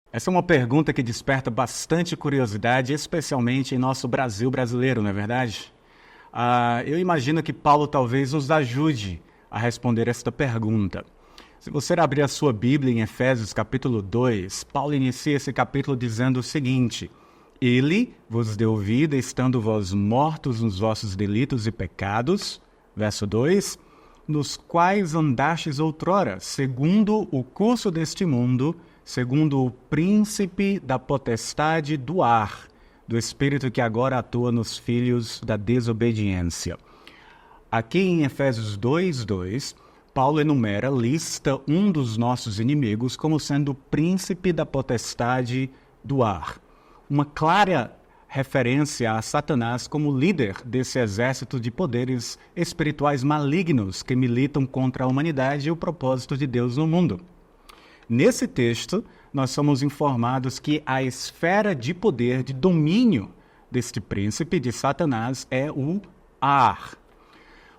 Essa é uma pergunta que desperta bastante curiosidade, especialmente em nosso Brasil brasileiro, não é verdade? Eu imagino que Paulo talvez nos ajude a responder esta pergunta. Se você abrir a sua Bíblia em Efésios capítulo 2, Paulo inicia esse capítulo dizendo o seguinte: Ele vos deu vida, estando vós mortos nos vossos delitos e pecados, verso 2, nos quais andastes outrora, segundo o curso deste mundo, segundo o príncipe da potestade do ar, do espírito que agora atua nos filhos da desobediência. Aqui em Efésios 2:2, Paulo lista um dos nossos inimigos como sendo o príncipe da potestade do ar. Uma clara referência a Satanás como líder desse exército de poderes espirituais malignos que militam contra a humanidade e o propósito de Deus no mundo. Nesse texto, nós somos informados que a esfera de poder, de domínio deste príncipe, de Satanás, é o ar.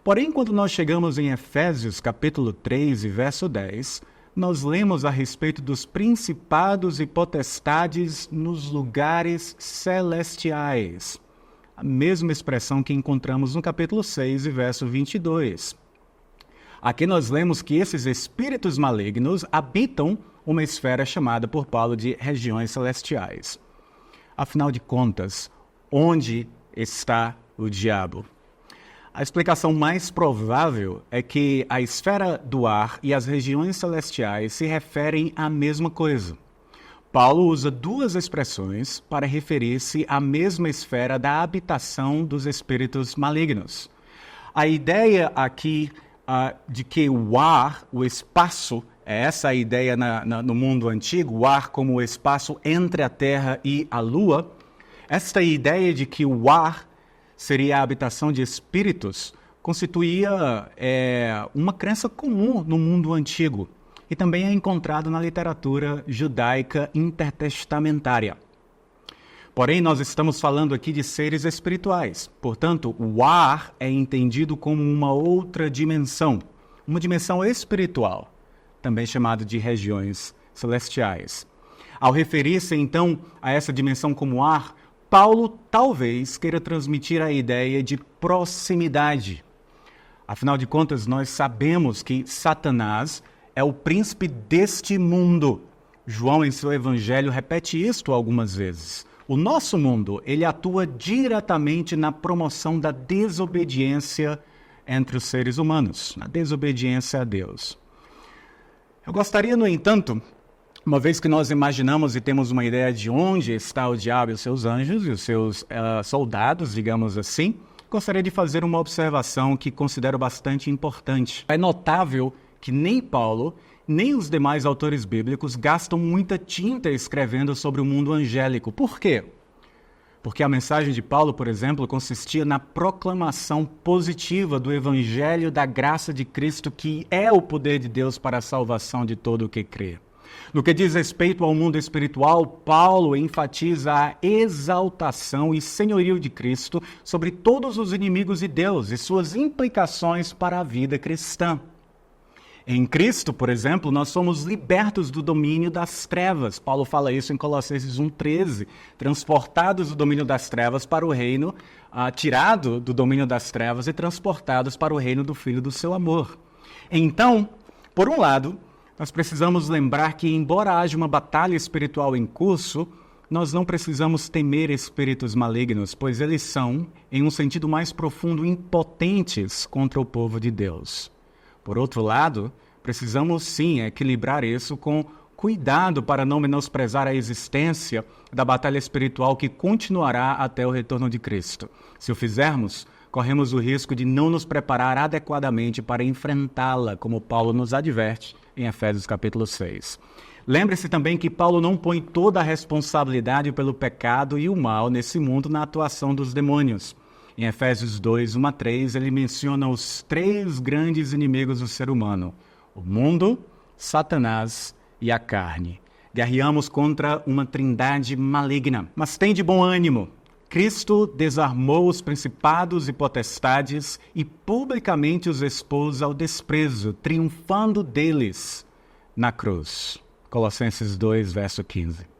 Porém, quando nós chegamos em Efésios capítulo 3 e verso 10, nós lemos a respeito dos principados e potestades nos lugares celestiais. A mesma expressão que encontramos no capítulo 6 e verso 22. Aqui nós lemos que esses espíritos malignos habitam uma esfera chamada por Paulo de regiões celestiais. Afinal de contas, onde está o diabo? A explicação mais provável é que a esfera do ar e as regiões celestiais se referem à mesma coisa. Paulo usa duas expressões para referir-se à mesma esfera da habitação dos espíritos malignos. A ideia aqui de que o ar, o espaço, essa a ideia no mundo antigo, o ar como o espaço entre a Terra e a Lua. Esta ideia de que o ar seria a habitação de espíritos constituía uma crença comum no mundo antigo e também é encontrado na literatura judaica intertestamentária. Porém, nós estamos falando aqui de seres espirituais. Portanto, o ar é entendido como uma outra dimensão, uma dimensão espiritual, também chamada de regiões celestiais. Ao referir-se, então, a essa dimensão como ar, Paulo talvez queira transmitir a ideia de proximidade. Afinal de contas, nós sabemos que Satanás é o príncipe deste mundo. João, em seu evangelho, repete isto algumas vezes. O nosso mundo, ele atua diretamente na promoção da desobediência entre os seres humanos, na desobediência a Deus. Eu gostaria, no entanto, uma vez que nós imaginamos e temos uma ideia de onde está o diabo e os seus anjos e os seus soldados, digamos assim, gostaria de fazer uma observação que considero bastante importante. É notável que nem Paulo, nem os demais autores bíblicos gastam muita tinta escrevendo sobre o mundo angélico. Por quê? Porque a mensagem de Paulo, por exemplo, consistia na proclamação positiva do evangelho da graça de Cristo, que é o poder de Deus para a salvação de todo o que crê. No que diz respeito ao mundo espiritual, Paulo enfatiza a exaltação e senhorio de Cristo sobre todos os inimigos de Deus e suas implicações para a vida cristã. Em Cristo, por exemplo, nós somos libertos do domínio das trevas. Paulo fala isso em Colossenses 1:13. Transportados do domínio das trevas para o reino, tirado do domínio das trevas e transportados para o reino do Filho do seu amor. Então, por um lado, nós precisamos lembrar que, embora haja uma batalha espiritual em curso, nós não precisamos temer espíritos malignos, pois eles são, em um sentido mais profundo, impotentes contra o povo de Deus. Por outro lado, precisamos sim equilibrar isso com cuidado para não menosprezar a existência da batalha espiritual que continuará até o retorno de Cristo. Se o fizermos, corremos o risco de não nos preparar adequadamente para enfrentá-la, como Paulo nos adverte em Efésios capítulo 6. Lembre-se também que Paulo não põe toda a responsabilidade pelo pecado e o mal nesse mundo na atuação dos demônios. Em Efésios 2, 1-3, ele menciona os três grandes inimigos do ser humano: o mundo, Satanás e a carne. Guerreamos contra uma trindade maligna. Mas tem de bom ânimo. Cristo desarmou os principados e potestades e publicamente os expôs ao desprezo, triunfando deles na cruz. Colossenses 2, verso 15.